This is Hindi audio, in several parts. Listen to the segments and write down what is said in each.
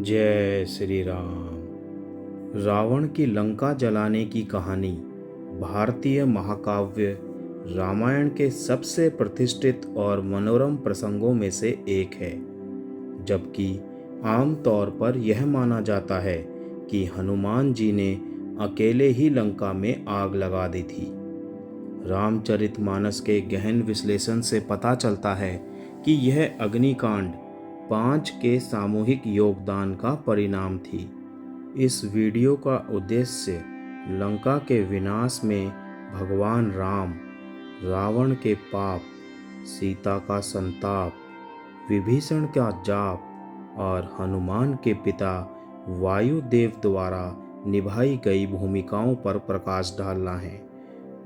जय श्री राम। रावण की लंका जलाने की कहानी भारतीय महाकाव्य रामायण के सबसे प्रतिष्ठित और मनोरम प्रसंगों में से एक है, जबकि आम तौर पर यह माना जाता है कि हनुमान जी ने अकेले ही लंका में आग लगा दी थी। रामचरितमानस के गहन विश्लेषण से पता चलता है कि यह अग्निकांड 5 के सामूहिक योगदान का परिणाम थी। इस वीडियो का उद्देश्य लंका के विनाश में भगवान राम, रावण के पाप, सीता का संताप, विभीषण का जाप और हनुमान के पिता वायुदेव द्वारा निभाई गई भूमिकाओं पर प्रकाश डालना है।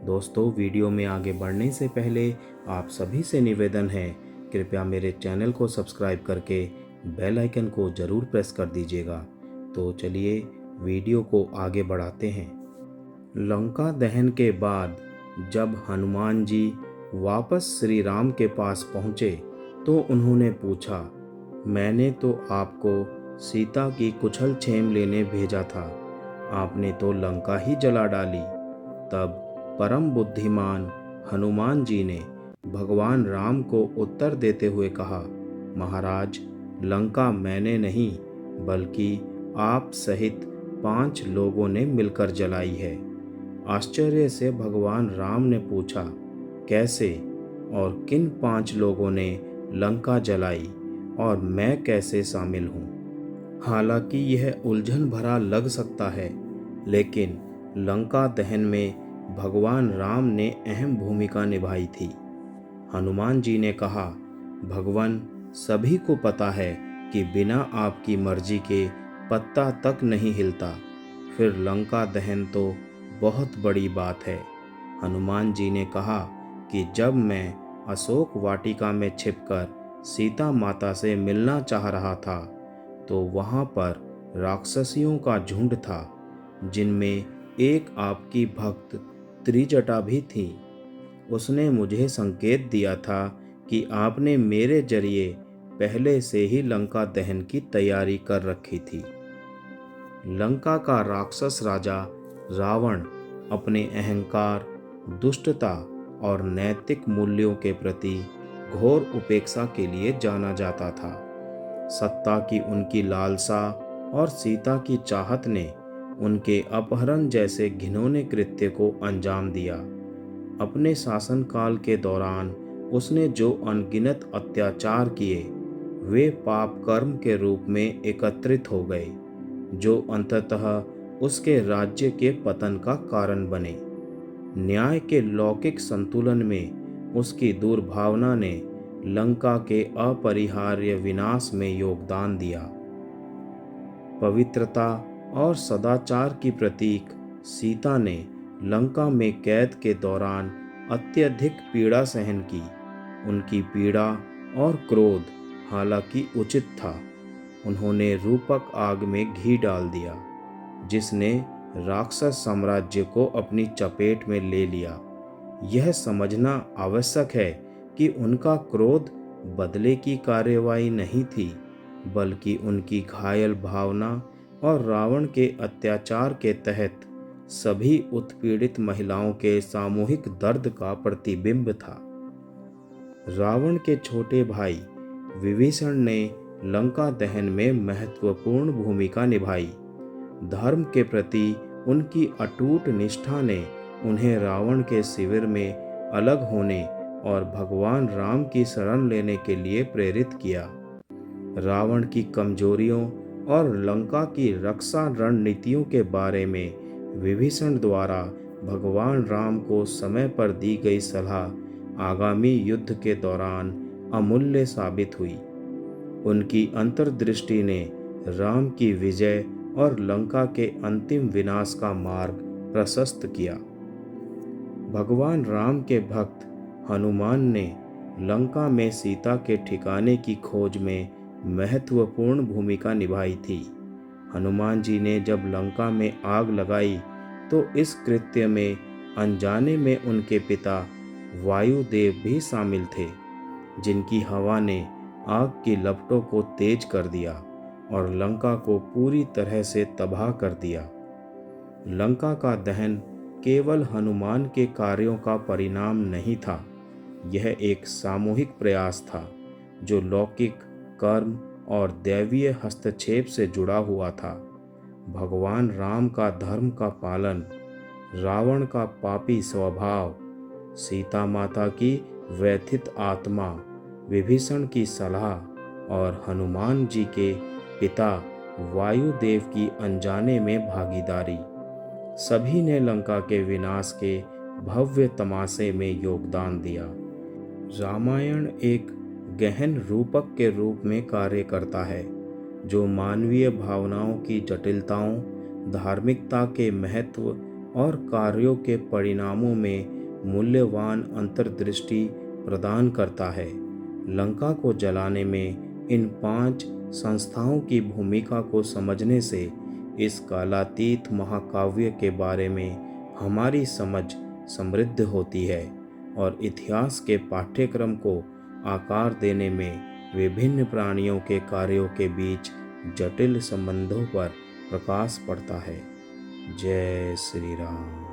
दोस्तों, वीडियो में आगे बढ़ने से पहले आप सभी से निवेदन है, कृपया मेरे चैनल को सब्सक्राइब करके बेल आइकन को ज़रूर प्रेस कर दीजिएगा। तो चलिए वीडियो को आगे बढ़ाते हैं। लंका दहन के बाद जब हनुमान जी वापस श्री राम के पास पहुँचे तो उन्होंने पूछा, मैंने तो आपको सीता की कुशल क्षेम लेने भेजा था, आपने तो लंका ही जला डाली। तब परम बुद्धिमान हनुमान जी ने भगवान राम को उत्तर देते हुए कहा, महाराज, लंका मैंने नहीं बल्कि आप सहित 5 लोगों ने मिलकर जलाई है। आश्चर्य से भगवान राम ने पूछा, कैसे और किन 5 लोगों ने लंका जलाई और मैं कैसे शामिल हूँ? हालांकि यह उलझन भरा लग सकता है, लेकिन लंका दहन में भगवान राम ने अहम भूमिका निभाई थी। हनुमान जी ने कहा, भगवान, सभी को पता है कि बिना आपकी मर्जी के पत्ता तक नहीं हिलता, फिर लंका दहन तो बहुत बड़ी बात है। हनुमान जी ने कहा कि जब मैं अशोक वाटिका में छिपकर सीता माता से मिलना चाह रहा था तो वहाँ पर राक्षसियों का झुंड था, जिनमें एक आपकी भक्त त्रिजटा भी थी। उसने मुझे संकेत दिया था कि आपने मेरे जरिए पहले से ही लंका दहन की तैयारी कर रखी थी। लंका का राक्षस राजा रावण अपने अहंकार, दुष्टता और नैतिक मूल्यों के प्रति घोर उपेक्षा के लिए जाना जाता था। सत्ता की उनकी लालसा और सीता की चाहत ने उनके अपहरण जैसे घिनौने कृत्य को अंजाम दिया। अपने शासनकाल के दौरान उसने जो अनगिनत अत्याचार किए, वे पाप कर्म के रूप में एकत्रित हो गए, जो अंततः उसके राज्य के पतन का कारण बने। न्याय के लौकिक संतुलन में उसकी दुर्भावना ने लंका के अपरिहार्य विनाश में योगदान दिया। पवित्रता और सदाचार की प्रतीक सीता ने लंका में कैद के दौरान अत्यधिक पीड़ा सहन की। उनकी पीड़ा और क्रोध हालांकि उचित था। उन्होंने रूपक आग में घी डाल दिया, जिसने राक्षस साम्राज्य को अपनी चपेट में ले लिया। यह समझना आवश्यक है कि उनका क्रोध बदले की कार्रवाई नहीं थी, बल्कि उनकी घायल भावना और रावण के अत्याचार के तहत सभी उत्पीड़ित महिलाओं के सामूहिक दर्द का प्रतिबिंब था। रावण के छोटे भाई विभीषण ने लंका दहन में महत्वपूर्ण भूमिका निभाई। धर्म के प्रति उनकी अटूट निष्ठा ने उन्हें रावण के शिविर में अलग होने और भगवान राम की शरण लेने के लिए प्रेरित किया। रावण की कमजोरियों और लंका की रक्षा रणनीतियों के बारे में विभीषण द्वारा भगवान राम को समय पर दी गई सलाह आगामी युद्ध के दौरान अमूल्य साबित हुई। उनकी अंतर्दृष्टि ने राम की विजय और लंका के अंतिम विनाश का मार्ग प्रशस्त किया। भगवान राम के भक्त हनुमान ने लंका में सीता के ठिकाने की खोज में महत्वपूर्ण भूमिका निभाई थी। हनुमान जी ने जब लंका में आग लगाई तो इस कृत्य में अनजाने में उनके पिता वायुदेव भी शामिल थे, जिनकी हवा ने आग की लपटों को तेज कर दिया। और लंका को पूरी तरह से तबाह कर दिया। लंका का दहन केवल हनुमान के कार्यों का परिणाम नहीं था, यह एक सामूहिक प्रयास था जो लौकिक कर्म और दैवीय हस्तक्षेप से जुड़ा हुआ था। भगवान राम का धर्म का पालन, रावण का पापी स्वभाव, सीता माता की व्यथित आत्मा, विभीषण की सलाह और हनुमान जी के पिता वायुदेव की अनजाने में भागीदारी, सभी ने लंका के विनाश के भव्य तमाशे में योगदान दिया। रामायण एक गहन रूपक के रूप में कार्य करता है जो मानवीय भावनाओं की जटिलताओं, धार्मिकता के महत्व और कार्यों के परिणामों में मूल्यवान अंतर्दृष्टि प्रदान करता है। लंका को जलाने में इन 5 संस्थाओं की भूमिका को समझने से इस कालातीत महाकाव्य के बारे में हमारी समझ समृद्ध होती है और इतिहास के पाठ्यक्रम को आकार देने में विभिन्न प्राणियों के कार्यों के बीच जटिल संबंधों पर प्रकाश पड़ता है। जय श्री राम।